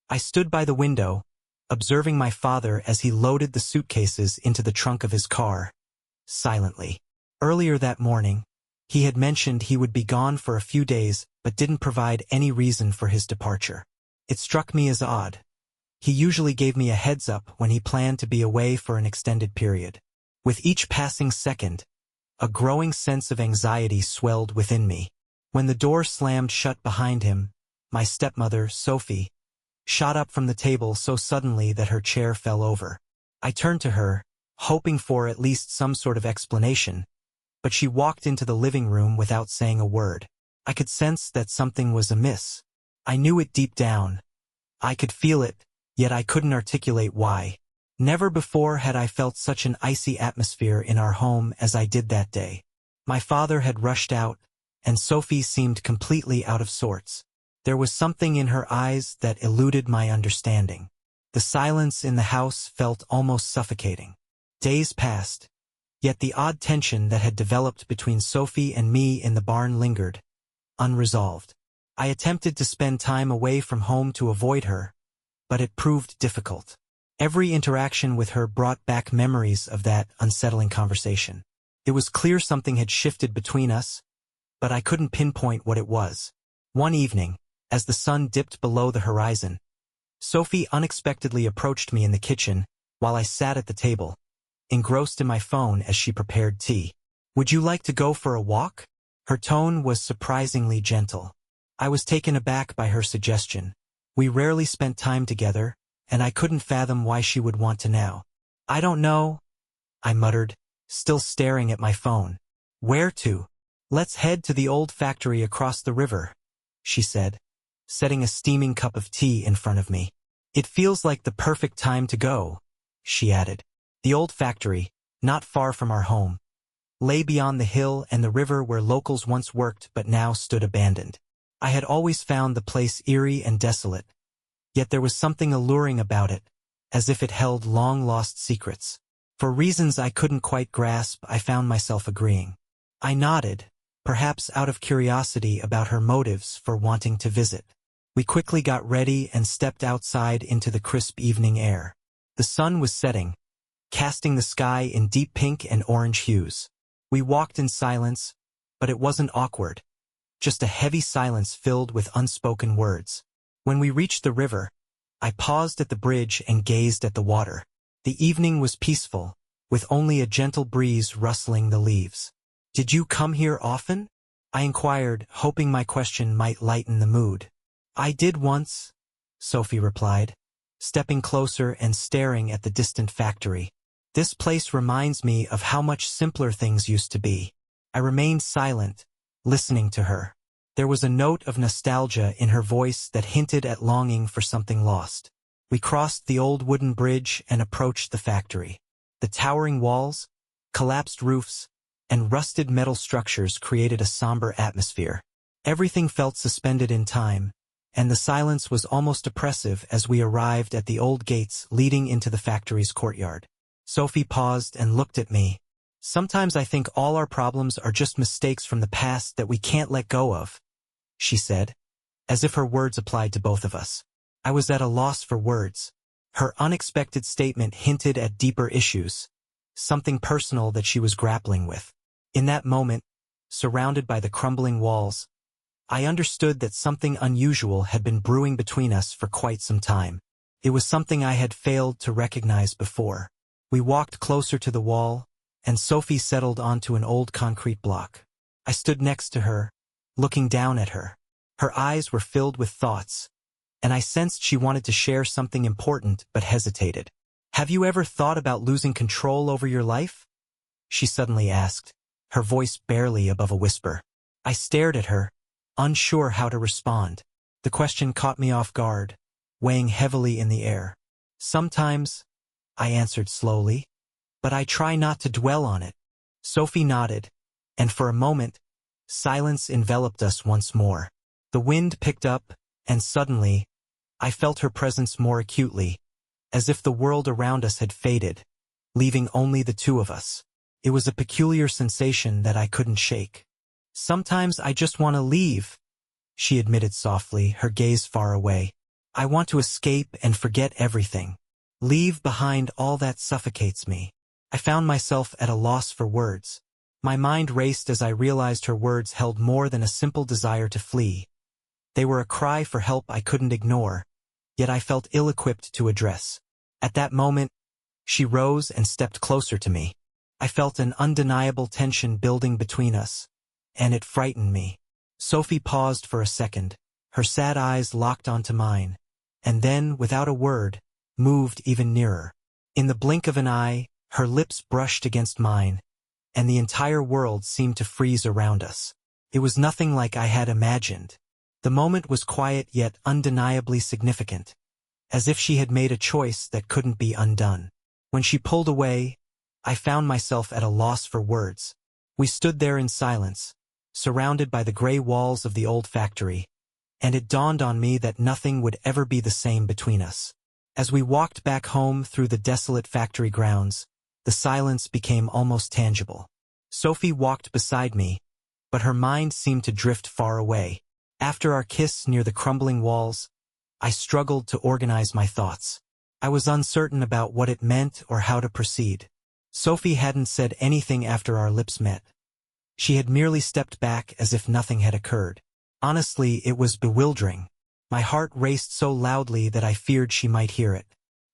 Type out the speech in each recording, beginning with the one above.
I stood by the window, observing my father as he loaded the suitcases into the trunk of his car, silently. Earlier that morning, he had mentioned he would be gone for a few days but didn't provide any reason for his departure. It struck me as odd. He usually gave me a heads up when he planned to be away for an extended period. With each passing second, a growing sense of anxiety swelled within me. When the door slammed shut behind him, my stepmother, Sophie, shot up from the table so suddenly that her chair fell over. I turned to her, hoping for at least some sort of explanation, but she walked into the living room without saying a word. I could sense that something was amiss. I knew it deep down. I could feel it, yet I couldn't articulate why. Never before had I felt such an icy atmosphere in our home as I did that day. My father had rushed out, and Sophie seemed completely out of sorts. There was something in her eyes that eluded my understanding. The silence in the house felt almost suffocating. Days passed, yet the odd tension that had developed between Sophie and me in the barn lingered, unresolved. I attempted to spend time away from home to avoid her, but it proved difficult. Every interaction with her brought back memories of that unsettling conversation. It was clear something had shifted between us, but I couldn't pinpoint what it was. One evening, as the sun dipped below the horizon, Sophie unexpectedly approached me in the kitchen while I sat at the table, engrossed in my phone as she prepared tea. "Would you like to go for a walk?" Her tone was surprisingly gentle. I was taken aback by her suggestion. We rarely spent time together, and I couldn't fathom why she would want to now. "I don't know," I muttered, still staring at my phone. "Where to?" "Let's head to the old factory across the river," she said, setting a steaming cup of tea in front of me. "It feels like the perfect time to go," she added. The old factory, not far from our home, lay beyond the hill and the river where locals once worked but now stood abandoned. I had always found the place eerie and desolate, yet there was something alluring about it, as if it held long-lost secrets. For reasons I couldn't quite grasp, I found myself agreeing. I nodded, perhaps out of curiosity about her motives for wanting to visit. We quickly got ready and stepped outside into the crisp evening air. The sun was setting, casting the sky in deep pink and orange hues. We walked in silence, but it wasn't awkward, just a heavy silence filled with unspoken words. When we reached the river, I paused at the bridge and gazed at the water. The evening was peaceful, with only a gentle breeze rustling the leaves. "Did you come here often?" I inquired, hoping my question might lighten the mood. "I did once," Sophie replied, stepping closer and staring at the distant factory. "This place reminds me of how much simpler things used to be." I remained silent, listening to her. There was a note of nostalgia in her voice that hinted at longing for something lost. We crossed the old wooden bridge and approached the factory. The towering walls, collapsed roofs, and rusted metal structures created a somber atmosphere. Everything felt suspended in time, and the silence was almost oppressive as we arrived at the old gates leading into the factory's courtyard. Sophie paused and looked at me. "Sometimes I think all our problems are just mistakes from the past that we can't let go of," she said, as if her words applied to both of us. I was at a loss for words. Her unexpected statement hinted at deeper issues, something personal that she was grappling with. In that moment, surrounded by the crumbling walls, I understood that something unusual had been brewing between us for quite some time. It was something I had failed to recognize before. We walked closer to the wall, and Sophie settled onto an old concrete block. I stood next to her, looking down at her. Her eyes were filled with thoughts, and I sensed she wanted to share something important but hesitated. "Have you ever thought about losing control over your life?" she suddenly asked, her voice barely above a whisper. I stared at her, unsure how to respond. The question caught me off guard, weighing heavily in the air. "Sometimes," I answered slowly, "but I try not to dwell on it." Sophie nodded, and for a moment, silence enveloped us once more. The wind picked up, and suddenly, I felt her presence more acutely, as if the world around us had faded, leaving only the two of us. It was a peculiar sensation that I couldn't shake. "Sometimes I just want to leave," she admitted softly, her gaze far away. I want to escape and forget everything. Leave behind all that suffocates me. I found myself at a loss for words. My mind raced as I realized her words held more than a simple desire to flee. They were a cry for help I couldn't ignore, yet I felt ill-equipped to address. At that moment, she rose and stepped closer to me. I felt an undeniable tension building between us, and it frightened me. Sophie paused for a second, her sad eyes locked onto mine, and then, without a word, moved even nearer. In the blink of an eye, her lips brushed against mine, and the entire world seemed to freeze around us. It was nothing like I had imagined. The moment was quiet yet undeniably significant, as if she had made a choice that couldn't be undone. When she pulled away, I found myself at a loss for words. We stood there in silence, surrounded by the gray walls of the old factory, and it dawned on me that nothing would ever be the same between us. As we walked back home through the desolate factory grounds, the silence became almost tangible. Sophie walked beside me, but her mind seemed to drift far away. After our kiss near the crumbling walls, I struggled to organize my thoughts. I was uncertain about what it meant or how to proceed. Sophie hadn't said anything after our lips met. She had merely stepped back as if nothing had occurred. Honestly, it was bewildering. My heart raced so loudly that I feared she might hear it.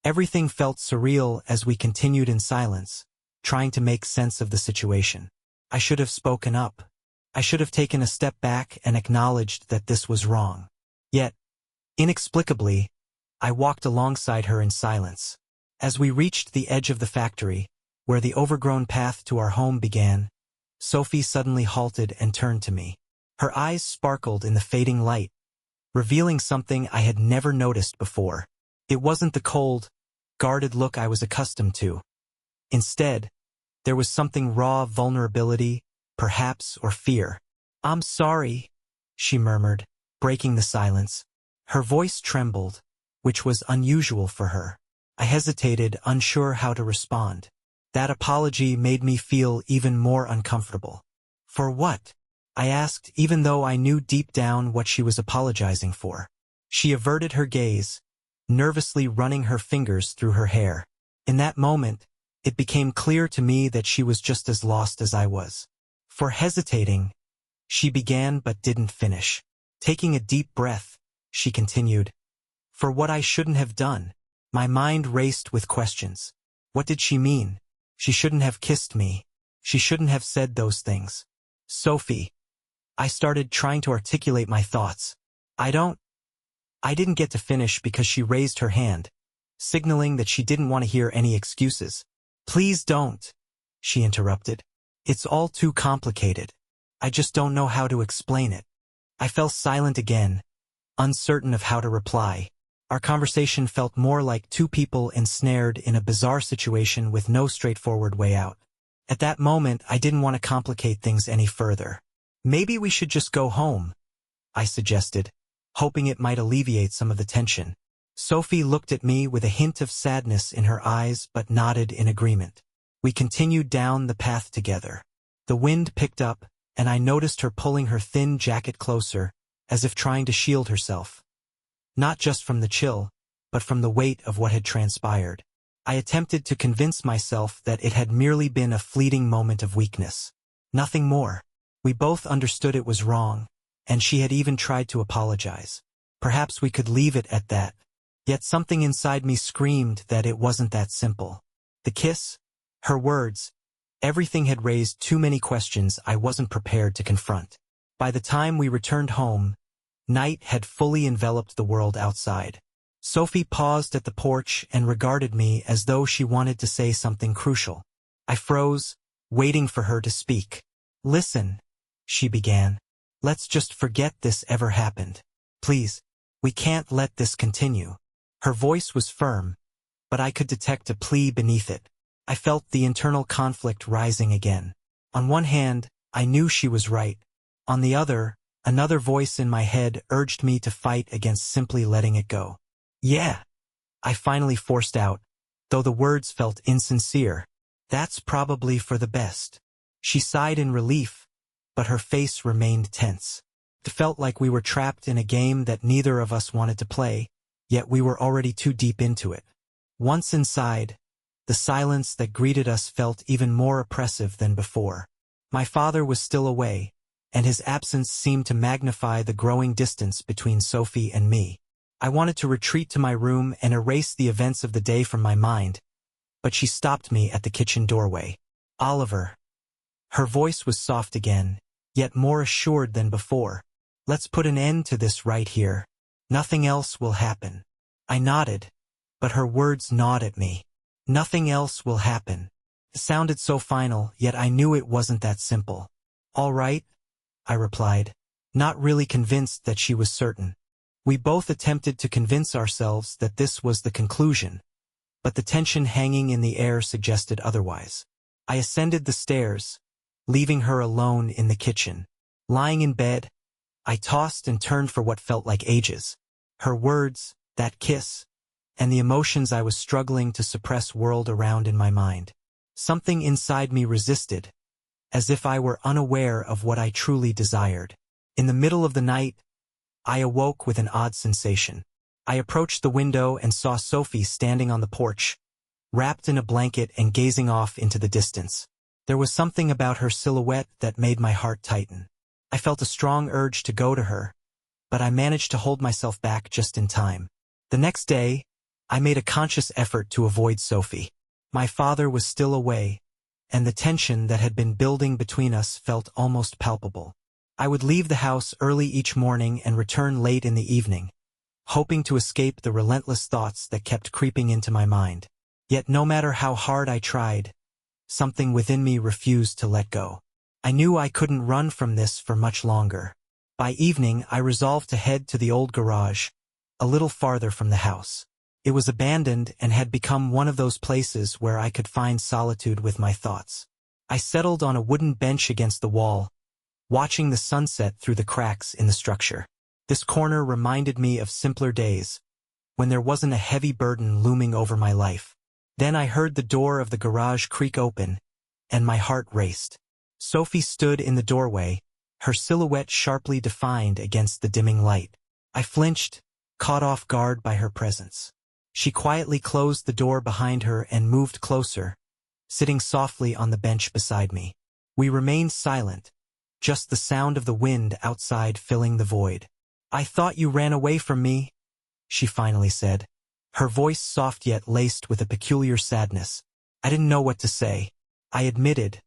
Everything felt surreal as we continued in silence, trying to make sense of the situation. I should have spoken up. I should have taken a step back and acknowledged that this was wrong. Yet, inexplicably, I walked alongside her in silence. As we reached the edge of the factory, where the overgrown path to our home began, Sophie suddenly halted and turned to me. Her eyes sparkled in the fading light, revealing something I had never noticed before. It wasn't the cold, guarded look I was accustomed to. Instead, there was something raw vulnerability, perhaps, or fear. "I'm sorry," she murmured, breaking the silence. Her voice trembled, which was unusual for her. I hesitated, unsure how to respond. That apology made me feel even more uncomfortable. "For what?" I asked, even though I knew deep down what she was apologizing for. She averted her gaze, nervously running her fingers through her hair. In that moment, it became clear to me that she was just as lost as I was. "For hesitating," she began but didn't finish. Taking a deep breath, she continued, "For what I shouldn't have done." My mind raced with questions. What did she mean? She shouldn't have kissed me. She shouldn't have said those things. "Sophie." I started trying to articulate my thoughts. I didn't get to finish because she raised her hand, signaling that she didn't want to hear any excuses. "Please don't," she interrupted. "It's all too complicated. I just don't know how to explain it." I fell silent again, uncertain of how to reply. Our conversation felt more like two people ensnared in a bizarre situation with no straightforward way out. At that moment, I didn't want to complicate things any further. "Maybe we should just go home," I suggested, hoping it might alleviate some of the tension. Sophie looked at me with a hint of sadness in her eyes but nodded in agreement. We continued down the path together. The wind picked up, and I noticed her pulling her thin jacket closer, as if trying to shield herself. Not just from the chill, but from the weight of what had transpired. I attempted to convince myself that it had merely been a fleeting moment of weakness. Nothing more. We both understood it was wrong, and she had even tried to apologize. Perhaps we could leave it at that. Yet something inside me screamed that it wasn't that simple. The kiss, her words, everything had raised too many questions I wasn't prepared to confront. By the time we returned home, night had fully enveloped the world outside. Sophie paused at the porch and regarded me as though she wanted to say something crucial. I froze, waiting for her to speak. "Listen," she began. "Let's just forget this ever happened. Please, we can't let this continue." Her voice was firm, but I could detect a plea beneath it. I felt the internal conflict rising again. On one hand, I knew she was right. On the other, another voice in my head urged me to fight against simply letting it go. "Yeah," I finally forced out, though the words felt insincere. "That's probably for the best." She sighed in relief, but her face remained tense. It felt like we were trapped in a game that neither of us wanted to play, yet we were already too deep into it. Once inside, the silence that greeted us felt even more oppressive than before. My father was still away, and his absence seemed to magnify the growing distance between Sophie and me. I wanted to retreat to my room and erase the events of the day from my mind, but she stopped me at the kitchen doorway. "Oliver." Her voice was soft again, yet more assured than before. "Let's put an end to this right here. Nothing else will happen." I nodded, but her words gnawed at me. "Nothing else will happen." It sounded so final, yet I knew it wasn't that simple. "All right," I replied, not really convinced that she was certain. We both attempted to convince ourselves that this was the conclusion, but the tension hanging in the air suggested otherwise. I ascended the stairs, leaving her alone in the kitchen. Lying in bed, I tossed and turned for what felt like ages. Her words, that kiss, and the emotions I was struggling to suppress whirled around in my mind. Something inside me resisted, as if I were unaware of what I truly desired. In the middle of the night, I awoke with an odd sensation. I approached the window and saw Sophie standing on the porch, wrapped in a blanket and gazing off into the distance. There was something about her silhouette that made my heart tighten. I felt a strong urge to go to her, but I managed to hold myself back just in time. The next day, I made a conscious effort to avoid Sophie. My father was still away, and the tension that had been building between us felt almost palpable. I would leave the house early each morning and return late in the evening, hoping to escape the relentless thoughts that kept creeping into my mind. Yet no matter how hard I tried, something within me refused to let go. I knew I couldn't run from this for much longer. By evening, I resolved to head to the old garage, a little farther from the house. It was abandoned and had become one of those places where I could find solitude with my thoughts. I settled on a wooden bench against the wall, watching the sunset through the cracks in the structure. This corner reminded me of simpler days, when there wasn't a heavy burden looming over my life. Then I heard the door of the garage creak open, and my heart raced. Sophie stood in the doorway, her silhouette sharply defined against the dimming light. I flinched, caught off guard by her presence. She quietly closed the door behind her and moved closer, sitting softly on the bench beside me. We remained silent, just the sound of the wind outside filling the void. "I thought you ran away from me," she finally said, her voice soft yet laced with a peculiar sadness. I didn't know what to say. I admitted,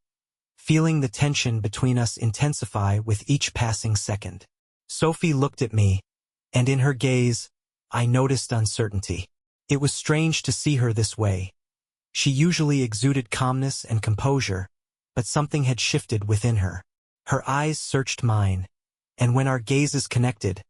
feeling the tension between us intensify with each passing second. Sophie looked at me, and in her gaze, I noticed uncertainty. It was strange to see her this way. She usually exuded calmness and composure, but something had shifted within her. Her eyes searched mine, and when our gazes connected,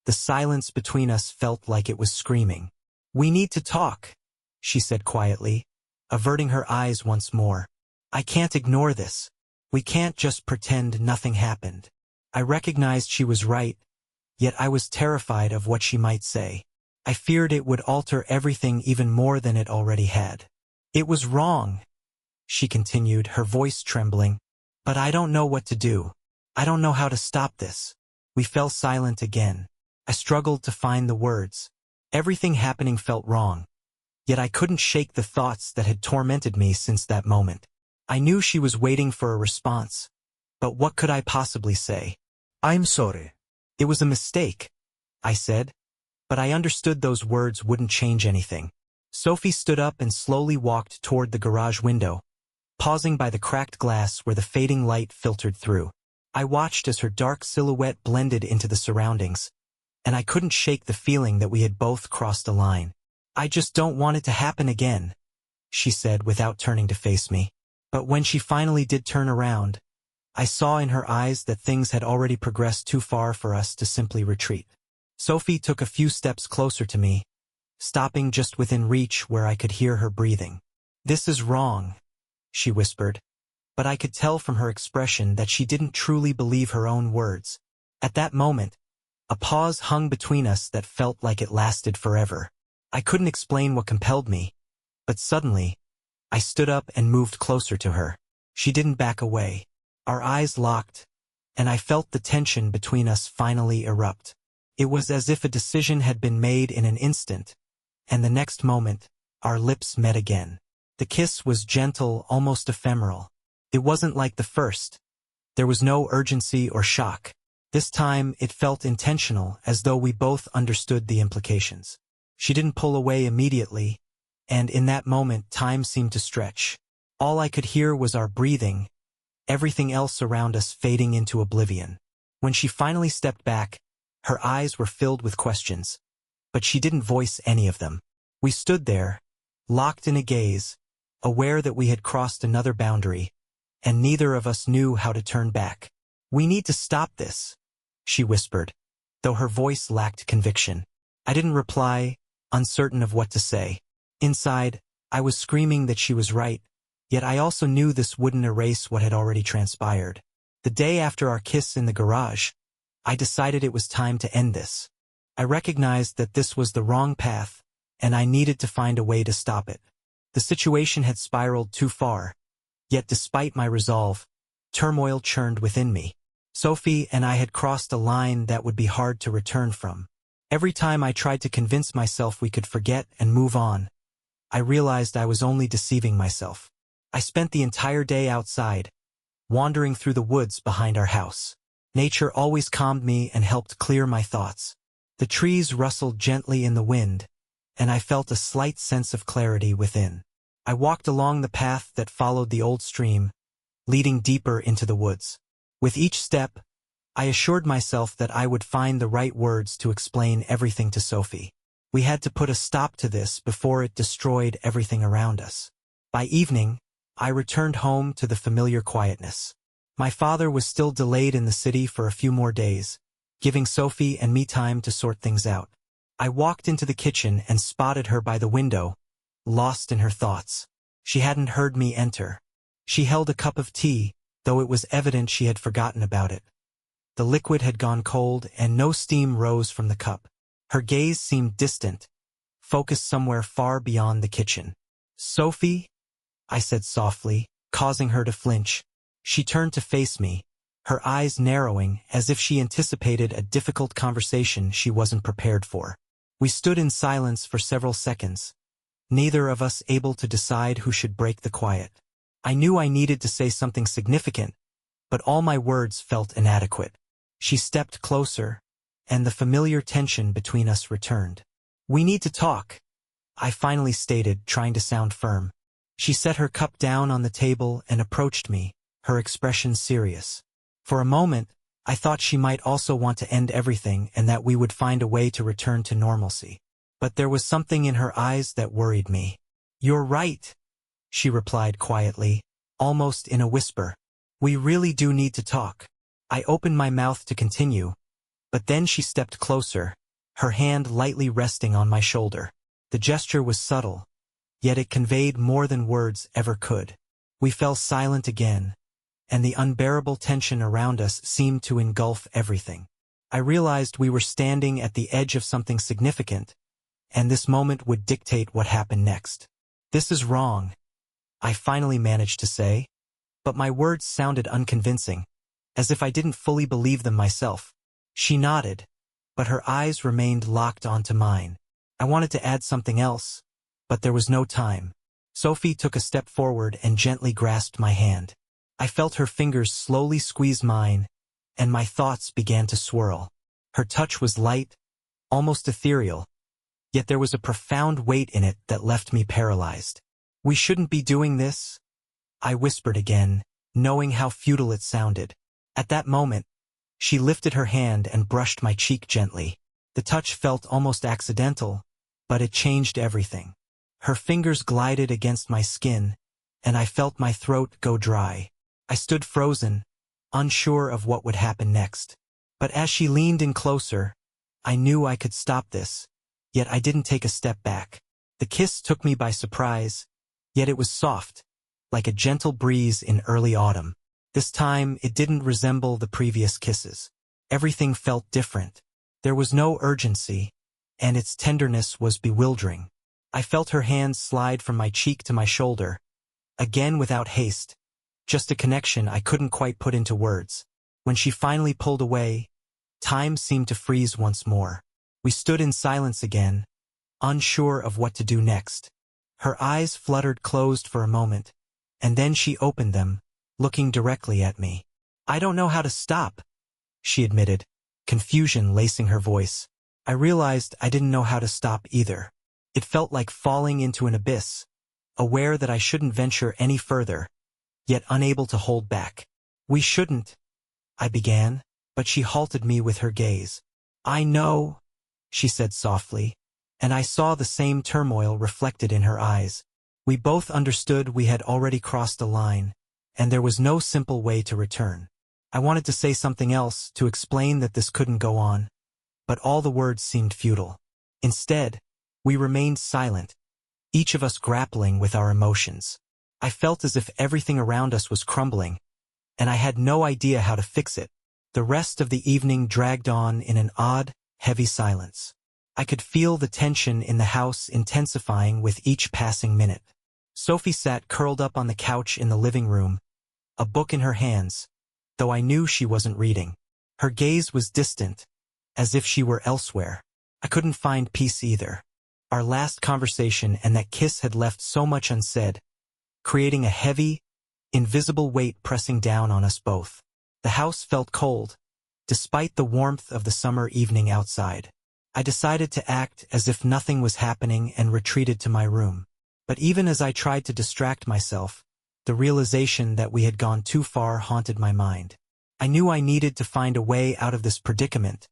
the silence between us felt like it was screaming. "We need to talk," she said quietly, averting her eyes once more. "I can't ignore this. We can't just pretend nothing happened." I recognized she was right, yet I was terrified of what she might say. I feared it would alter everything even more than it already had. "It was wrong," she continued, her voice trembling, "but I don't know what to do. I don't know how to stop this." We fell silent again. I struggled to find the words. Everything happening felt wrong, yet I couldn't shake the thoughts that had tormented me since that moment. I knew she was waiting for a response, but what could I possibly say? "I'm sorry." "It was a mistake," I said, but I understood those words wouldn't change anything. Sophie stood up and slowly walked toward the garage window, pausing by the cracked glass where the fading light filtered through. I watched as her dark silhouette blended into the surroundings, and I couldn't shake the feeling that we had both crossed a line. "I just don't want it to happen again," she said without turning to face me. But when she finally did turn around, I saw in her eyes that things had already progressed too far for us to simply retreat. Sophie took a few steps closer to me, stopping just within reach where I could hear her breathing. "This is wrong," she whispered, but I could tell from her expression that she didn't truly believe her own words. At that moment, a pause hung between us that felt like it lasted forever. I couldn't explain what compelled me, but suddenly, I stood up and moved closer to her. She didn't back away. Our eyes locked, and I felt the tension between us finally erupt. It was as if a decision had been made in an instant, and the next moment, our lips met again. The kiss was gentle, almost ephemeral. It wasn't like the first. There was no urgency or shock. This time, it felt intentional, as though we both understood the implications. She didn't pull away immediately, and in that moment, time seemed to stretch. All I could hear was our breathing, everything else around us fading into oblivion. When she finally stepped back, her eyes were filled with questions, but she didn't voice any of them. We stood there, locked in a gaze, aware that we had crossed another boundary, and neither of us knew how to turn back. "We need to stop this," she whispered, though her voice lacked conviction. I didn't reply, uncertain of what to say. Inside, I was screaming that she was right, yet I also knew this wouldn't erase what had already transpired. The day after our kiss in the garage, I decided it was time to end this. I recognized that this was the wrong path, and I needed to find a way to stop it. The situation had spiraled too far, yet despite my resolve, turmoil churned within me. Sophie and I had crossed a line that would be hard to return from. Every time I tried to convince myself we could forget and move on, I realized I was only deceiving myself. I spent the entire day outside, wandering through the woods behind our house. Nature always calmed me and helped clear my thoughts. The trees rustled gently in the wind, and I felt a slight sense of clarity within. I walked along the path that followed the old stream, leading deeper into the woods. With each step, I assured myself that I would find the right words to explain everything to Sophie. We had to put a stop to this before it destroyed everything around us. By evening, I returned home to the familiar quietness. My father was still delayed in the city for a few more days, giving Sophie and me time to sort things out. I walked into the kitchen and spotted her by the window, lost in her thoughts. She hadn't heard me enter. She held a cup of tea, though it was evident she had forgotten about it. The liquid had gone cold and no steam rose from the cup. Her gaze seemed distant, focused somewhere far beyond the kitchen. "Sophie?" I said softly, causing her to flinch. She turned to face me, her eyes narrowing as if she anticipated a difficult conversation she wasn't prepared for. We stood in silence for several seconds, neither of us able to decide who should break the quiet. I knew I needed to say something significant, but all my words felt inadequate. She stepped closer, and the familiar tension between us returned. "We need to talk," I finally stated, trying to sound firm. She set her cup down on the table and approached me, her expression serious. For a moment, I thought she might also want to end everything and that we would find a way to return to normalcy. But there was something in her eyes that worried me. "You're right," she replied quietly, almost in a whisper. "We really do need to talk." I opened my mouth to continue, but then she stepped closer, her hand lightly resting on my shoulder. The gesture was subtle, yet it conveyed more than words ever could. We fell silent again, and the unbearable tension around us seemed to engulf everything. I realized we were standing at the edge of something significant, and this moment would dictate what happened next. "This is wrong," I finally managed to say, but my words sounded unconvincing, as if I didn't fully believe them myself. She nodded, but her eyes remained locked onto mine. I wanted to add something else, but there was no time. Sophie took a step forward and gently grasped my hand. I felt her fingers slowly squeeze mine, and my thoughts began to swirl. Her touch was light, almost ethereal, yet there was a profound weight in it that left me paralyzed. "We shouldn't be doing this," I whispered again, knowing how futile it sounded. At that moment, she lifted her hand and brushed my cheek gently. The touch felt almost accidental, but it changed everything. Her fingers glided against my skin, and I felt my throat go dry. I stood frozen, unsure of what would happen next. But as she leaned in closer, I knew I could stop this, yet I didn't take a step back. The kiss took me by surprise, yet it was soft, like a gentle breeze in early autumn. This time, it didn't resemble the previous kisses. Everything felt different. There was no urgency, and its tenderness was bewildering. I felt her hand slide from my cheek to my shoulder, again without haste, just a connection I couldn't quite put into words. When she finally pulled away, Time seemed to freeze once more. We stood in silence again, unsure of what to do next. Her eyes fluttered closed for a moment, and then she opened them, looking directly at me. "I don't know how to stop," she admitted, confusion lacing her voice. I realized I didn't know how to stop either. It felt like falling into an abyss, aware that I shouldn't venture any further, yet unable to hold back. "We shouldn't," I began, but she halted me with her gaze. "I know," she said softly, and I saw the same turmoil reflected in her eyes. We both understood we had already crossed a line, and there was no simple way to return. I wanted to say something else, to explain that this couldn't go on, but all the words seemed futile. Instead, we remained silent, each of us grappling with our emotions. I felt as if everything around us was crumbling, and I had no idea how to fix it. The rest of the evening dragged on in an odd, heavy silence. I could feel the tension in the house intensifying with each passing minute. Sophie sat curled up on the couch in the living room, a book in her hands, though I knew she wasn't reading. Her gaze was distant, as if she were elsewhere. I couldn't find peace either. Our last conversation and that kiss had left so much unsaid, creating a heavy, invisible weight pressing down on us both. The house felt cold, despite the warmth of the summer evening outside. I decided to act as if nothing was happening and retreated to my room. But even as I tried to distract myself, the realization that we had gone too far haunted my mind. I knew I needed to find a way out of this predicament.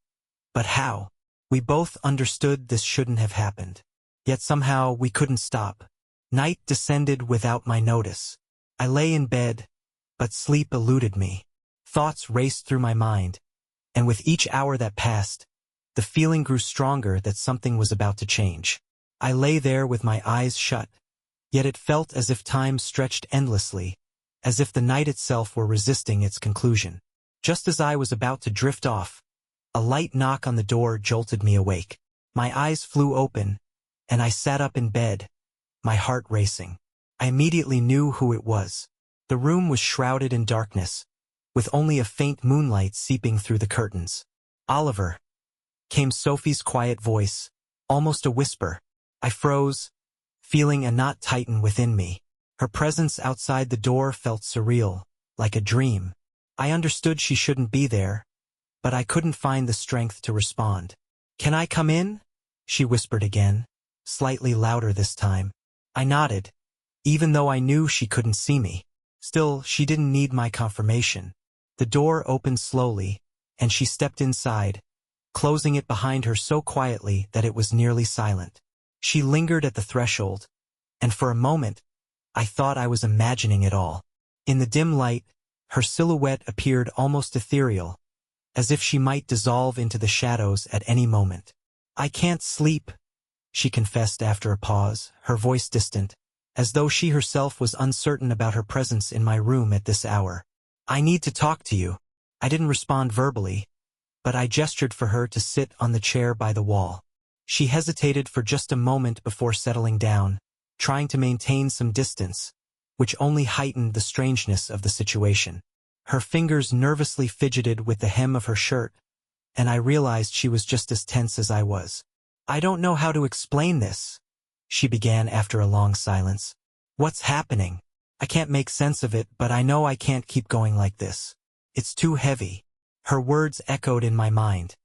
But how? We both understood this shouldn't have happened. Yet somehow we couldn't stop. Night descended without my notice. I lay in bed, but sleep eluded me. Thoughts raced through my mind, and with each hour that passed, the feeling grew stronger that something was about to change. I lay there with my eyes shut, yet it felt as if time stretched endlessly, as if the night itself were resisting its conclusion. Just as I was about to drift off, a light knock on the door jolted me awake. My eyes flew open, and I sat up in bed, my heart racing. I immediately knew who it was. The room was shrouded in darkness, with only a faint moonlight seeping through the curtains. "Oliver," came Sophie's quiet voice, almost a whisper. I froze, feeling a knot tighten within me. Her presence outside the door felt surreal, like a dream. I understood she shouldn't be there, but I couldn't find the strength to respond. "Can I come in?" she whispered again, slightly louder this time. I nodded, even though I knew she couldn't see me. Still, she didn't need my confirmation. The door opened slowly, and she stepped inside, closing it behind her so quietly that it was nearly silent. She lingered at the threshold, and for a moment, I thought I was imagining it all. In the dim light, her silhouette appeared almost ethereal, as if she might dissolve into the shadows at any moment. "I can't sleep," she confessed after a pause, her voice distant, as though she herself was uncertain about her presence in my room at this hour. "I need to talk to you." I didn't respond verbally, but I gestured for her to sit on the chair by the wall. She hesitated for just a moment before settling down, trying to maintain some distance, which only heightened the strangeness of the situation. Her fingers nervously fidgeted with the hem of her shirt, and I realized she was just as tense as I was. "I don't know how to explain this," she began after a long silence. "What's happening? I can't make sense of it, but I know I can't keep going like this. It's too heavy." Her words echoed in my mind.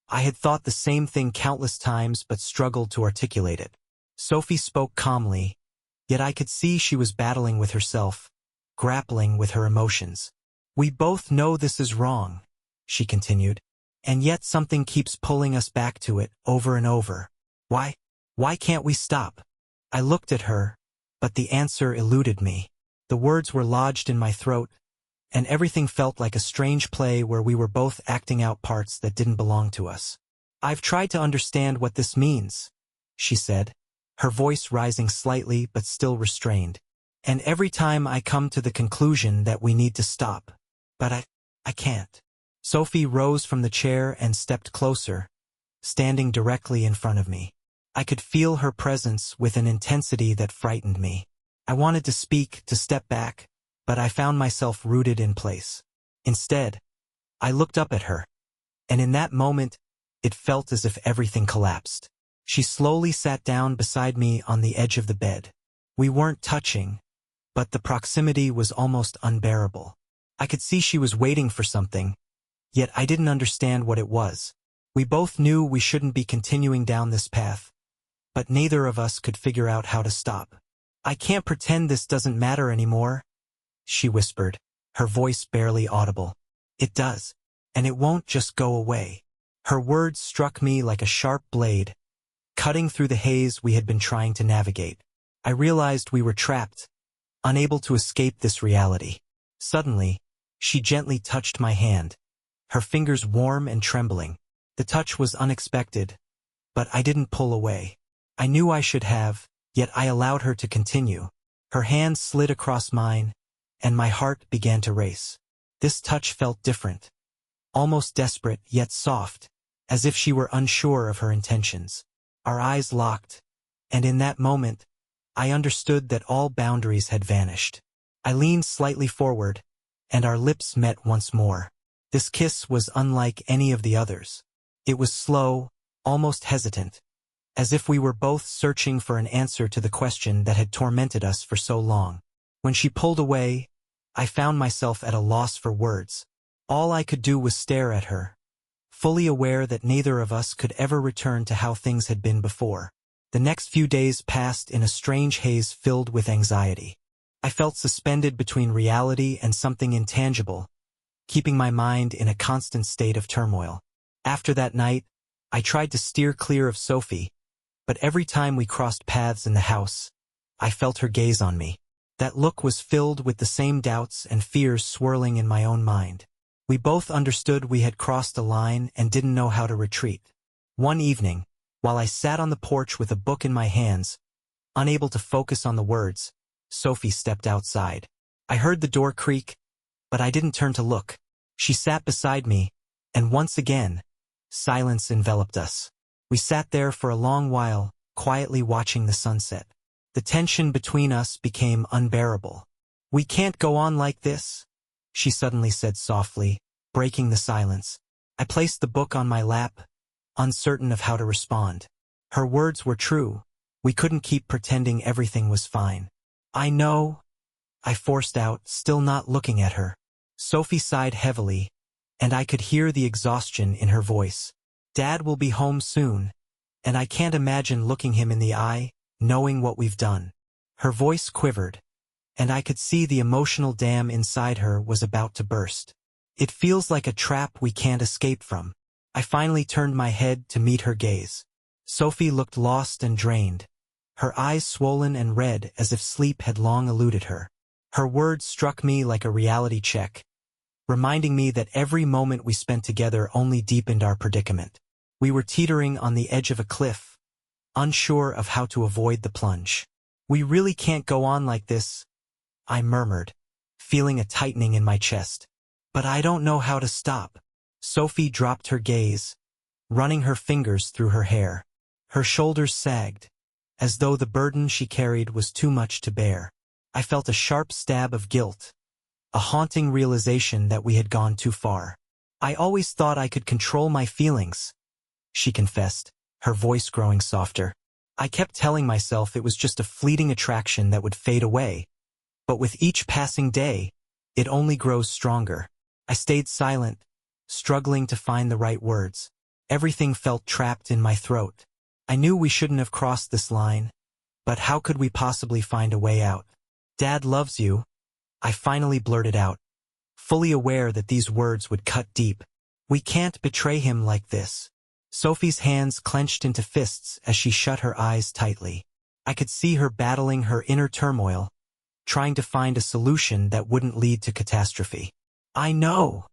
I had thought the same thing countless times but struggled to articulate it. Sophie spoke calmly, yet I could see she was battling with herself, grappling with her emotions. "We both know this is wrong," she continued, "and yet something keeps pulling us back to it over and over. Why can't we stop?" I looked at her, but the answer eluded me. The words were lodged in my throat, and everything felt like a strange play where we were both acting out parts that didn't belong to us. "I've tried to understand what this means," she said, her voice rising slightly but still restrained. "And every time I come to the conclusion that we need to stop. But I can't." Sophie rose from the chair and stepped closer, standing directly in front of me. I could feel her presence with an intensity that frightened me. I wanted to speak, to step back, but I found myself rooted in place. Instead, I looked up at her, and in that moment, it felt as if everything collapsed. She slowly sat down beside me on the edge of the bed. We weren't touching, but the proximity was almost unbearable. I could see she was waiting for something, yet I didn't understand what it was. We both knew we shouldn't be continuing down this path, but neither of us could figure out how to stop. "I can't pretend this doesn't matter anymore," she whispered, her voice barely audible. "It does, and it won't just go away." Her words struck me like a sharp blade, cutting through the haze we had been trying to navigate. I realized we were trapped, unable to escape this reality. Suddenly, she gently touched my hand, her fingers warm and trembling. The touch was unexpected, but I didn't pull away. I knew I should have, yet I allowed her to continue. Her hand slid across mine, and my heart began to race. This touch felt different, almost desperate yet soft, as if she were unsure of her intentions. Our eyes locked, and in that moment, I understood that all boundaries had vanished. I leaned slightly forward, and our lips met once more. This kiss was unlike any of the others. It was slow, almost hesitant, as if we were both searching for an answer to the question that had tormented us for so long. When she pulled away, I found myself at a loss for words. All I could do was stare at her, fully aware that neither of us could ever return to how things had been before. The next few days passed in a strange haze filled with anxiety. I felt suspended between reality and something intangible, keeping my mind in a constant state of turmoil. After that night, I tried to steer clear of Sophie, but every time we crossed paths in the house, I felt her gaze on me. That look was filled with the same doubts and fears swirling in my own mind. We both understood we had crossed a line and didn't know how to retreat. One evening, while I sat on the porch with a book in my hands, unable to focus on the words, Sophie stepped outside. I heard the door creak, but I didn't turn to look. She sat beside me, and once again, silence enveloped us. We sat there for a long while, quietly watching the sunset. The tension between us became unbearable. "We can't go on like this," she suddenly said softly, breaking the silence. I placed the book on my lap, uncertain of how to respond. Her words were true. We couldn't keep pretending everything was fine. "I know," I forced out, still not looking at her. Sophie sighed heavily, and I could hear the exhaustion in her voice. "Dad will be home soon, and I can't imagine looking him in the eye, knowing what we've done." Her voice quivered, and I could see the emotional dam inside her was about to burst. "It feels like a trap we can't escape from." I finally turned my head to meet her gaze. Sophie looked lost and drained, her eyes swollen and red as if sleep had long eluded her. Her words struck me like a reality check, reminding me that every moment we spent together only deepened our predicament. We were teetering on the edge of a cliff, unsure of how to avoid the plunge. "We really can't go on like this," I murmured, feeling a tightening in my chest. "But I don't know how to stop." Sophie dropped her gaze, running her fingers through her hair. Her shoulders sagged, as though the burden she carried was too much to bear. I felt a sharp stab of guilt, a haunting realization that we had gone too far. "I always thought I could control my feelings," she confessed, her voice growing softer. "I kept telling myself it was just a fleeting attraction that would fade away, but with each passing day, it only grows stronger." I stayed silent, struggling to find the right words. Everything felt trapped in my throat. I knew we shouldn't have crossed this line, but how could we possibly find a way out? "Dad loves you," I finally blurted out, fully aware that these words would cut deep. "We can't betray him like this." Sophie's hands clenched into fists as she shut her eyes tightly. I could see her battling her inner turmoil, trying to find a solution that wouldn't lead to catastrophe. "I know,"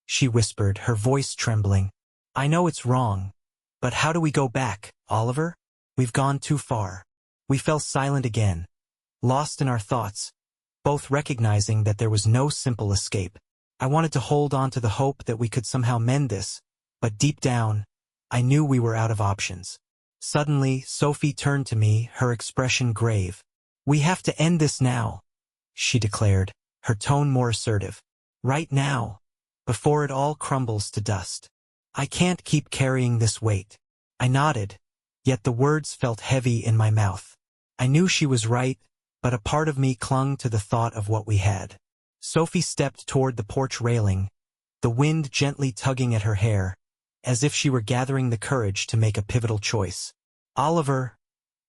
she whispered, her voice trembling. "I know it's wrong, but how do we go back, Oliver? We've gone too far." We fell silent again, lost in our thoughts, both recognizing that there was no simple escape. I wanted to hold on to the hope that we could somehow mend this, but deep down, I knew we were out of options. Suddenly, Sophie turned to me, her expression grave. "We have to end this now," she declared, her tone more assertive. "Right now, before it all crumbles to dust." I can't keep carrying this weight. I nodded, yet the words felt heavy in my mouth. I knew she was right, but a part of me clung to the thought of what we had. Sophie stepped toward the porch railing, the wind gently tugging at her hair, as if she were gathering the courage to make a pivotal choice. "Oliver,"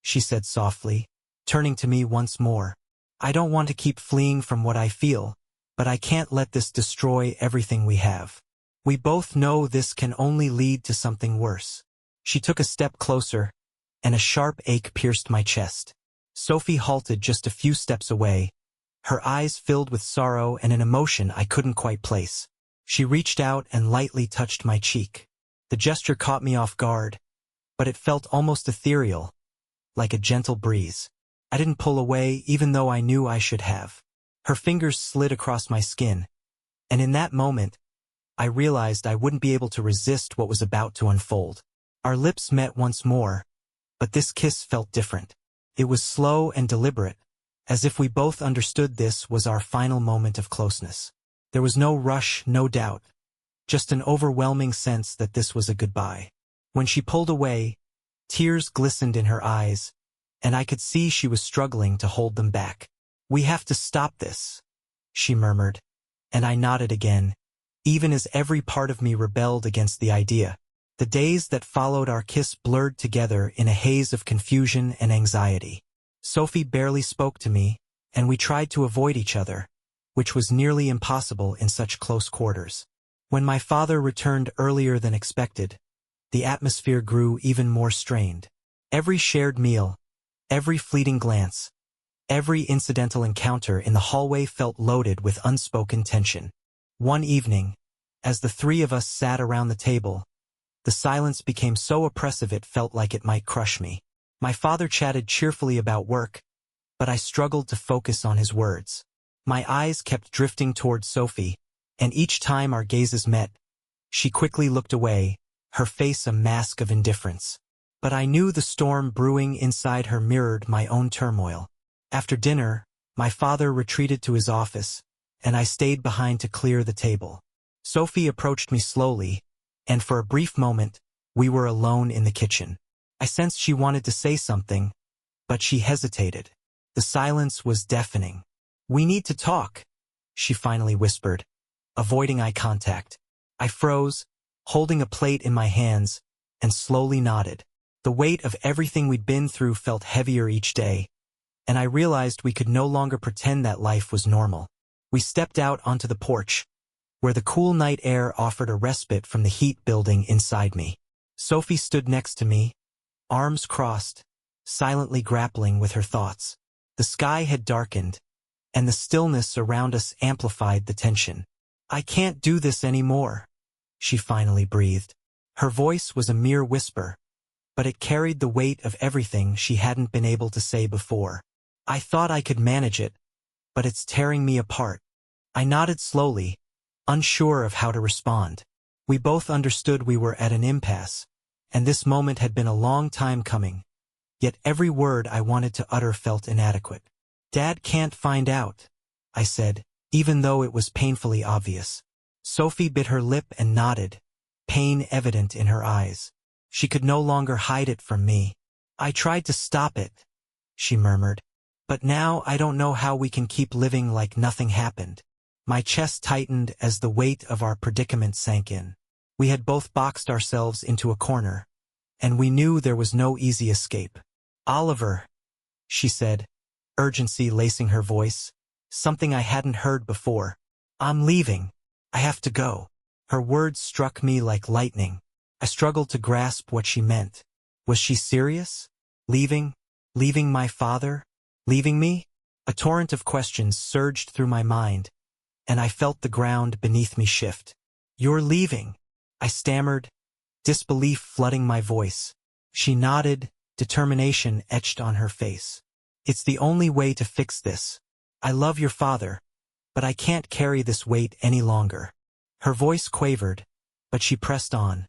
she said softly, turning to me once more. "I don't want to keep fleeing from what I feel, but I can't let this destroy everything we have. We both know this can only lead to something worse." She took a step closer, and a sharp ache pierced my chest. Sophie halted just a few steps away, her eyes filled with sorrow and an emotion I couldn't quite place. She reached out and lightly touched my cheek. The gesture caught me off guard, but it felt almost ethereal, like a gentle breeze. I didn't pull away, even though I knew I should have. Her fingers slid across my skin, and in that moment, I realized I wouldn't be able to resist what was about to unfold. Our lips met once more, but this kiss felt different. It was slow and deliberate, as if we both understood this was our final moment of closeness. There was no rush, no doubt, just an overwhelming sense that this was a goodbye. When she pulled away, tears glistened in her eyes, and I could see she was struggling to hold them back. "We have to stop this," she murmured, and I nodded again, even as every part of me rebelled against the idea. The days that followed our kiss blurred together in a haze of confusion and anxiety. Sophie barely spoke to me, and we tried to avoid each other, which was nearly impossible in such close quarters. When my father returned earlier than expected, the atmosphere grew even more strained. Every shared meal, every fleeting glance, every incidental encounter in the hallway felt loaded with unspoken tension. One evening, as the three of us sat around the table, the silence became so oppressive it felt like it might crush me. My father chatted cheerfully about work, but I struggled to focus on his words. My eyes kept drifting toward Sophie, and each time our gazes met, she quickly looked away, her face a mask of indifference. But I knew the storm brewing inside her mirrored my own turmoil. After dinner, my father retreated to his office, and I stayed behind to clear the table. Sophie approached me slowly, and for a brief moment, we were alone in the kitchen. I sensed she wanted to say something, but she hesitated. The silence was deafening. "We need to talk," she finally whispered, avoiding eye contact. I froze, holding a plate in my hands, and slowly nodded. The weight of everything we'd been through felt heavier each day, and I realized we could no longer pretend that life was normal. We stepped out onto the porch, where the cool night air offered a respite from the heat building inside me. Sophie stood next to me, arms crossed, silently grappling with her thoughts. The sky had darkened, and the stillness around us amplified the tension. "I can't do this anymore," she finally breathed. Her voice was a mere whisper, but it carried the weight of everything she hadn't been able to say before. "I thought I could manage it, but it's tearing me apart." I nodded slowly, unsure of how to respond. We both understood we were at an impasse, and this moment had been a long time coming, yet every word I wanted to utter felt inadequate. "Dad can't find out," I said, even though it was painfully obvious. Sophie bit her lip and nodded, pain evident in her eyes. She could no longer hide it from me. "I tried to stop it," she murmured, "but now I don't know how we can keep living like nothing happened." My chest tightened as the weight of our predicament sank in. We had both boxed ourselves into a corner, and we knew there was no easy escape. "Oliver," she said, urgency lacing her voice, something I hadn't heard before. "I'm leaving. I have to go." Her words struck me like lightning. I struggled to grasp what she meant. Was she serious? Leaving? Leaving my father? Leaving me? A torrent of questions surged through my mind, and I felt the ground beneath me shift. "You're leaving," I stammered, disbelief flooding my voice. She nodded, determination etched on her face. "It's the only way to fix this. I love your father, but I can't carry this weight any longer." Her voice quavered, but she pressed on,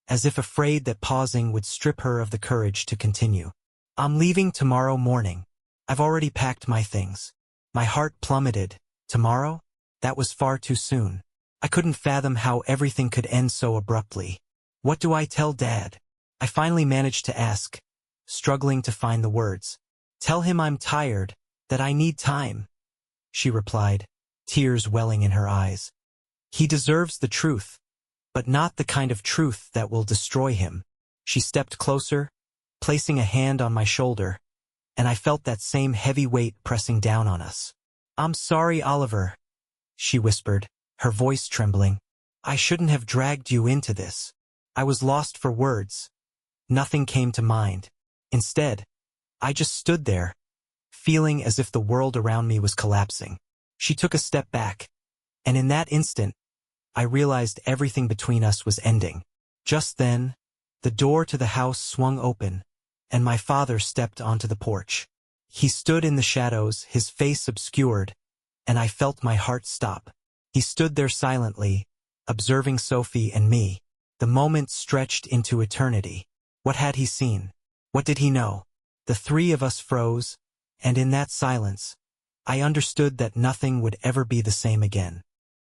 as if afraid that pausing would strip her of the courage to continue. "I'm leaving tomorrow morning. I've already packed my things." My heart plummeted. Tomorrow? That was far too soon. I couldn't fathom how everything could end so abruptly. What do I tell Dad? I finally managed to ask, struggling to find the words. Tell him I'm tired, that I need time, she replied, tears welling in her eyes. He deserves the truth, but not the kind of truth that will destroy him. She stepped closer, placing a hand on my shoulder, and I felt that same heavy weight pressing down on us. I'm sorry, Oliver, she whispered, her voice trembling. I shouldn't have dragged you into this. I was lost for words. Nothing came to mind. Instead, I just stood there, feeling as if the world around me was collapsing. She took a step back, and in that instant, I realized everything between us was ending. Just then, the door to the house swung open, and my father stepped onto the porch. He stood in the shadows, his face obscured, and I felt my heart stop. He stood there silently, observing Sophie and me. The moment stretched into eternity. What had he seen? What did he know? The three of us froze, and in that silence, I understood that nothing would ever be the same again.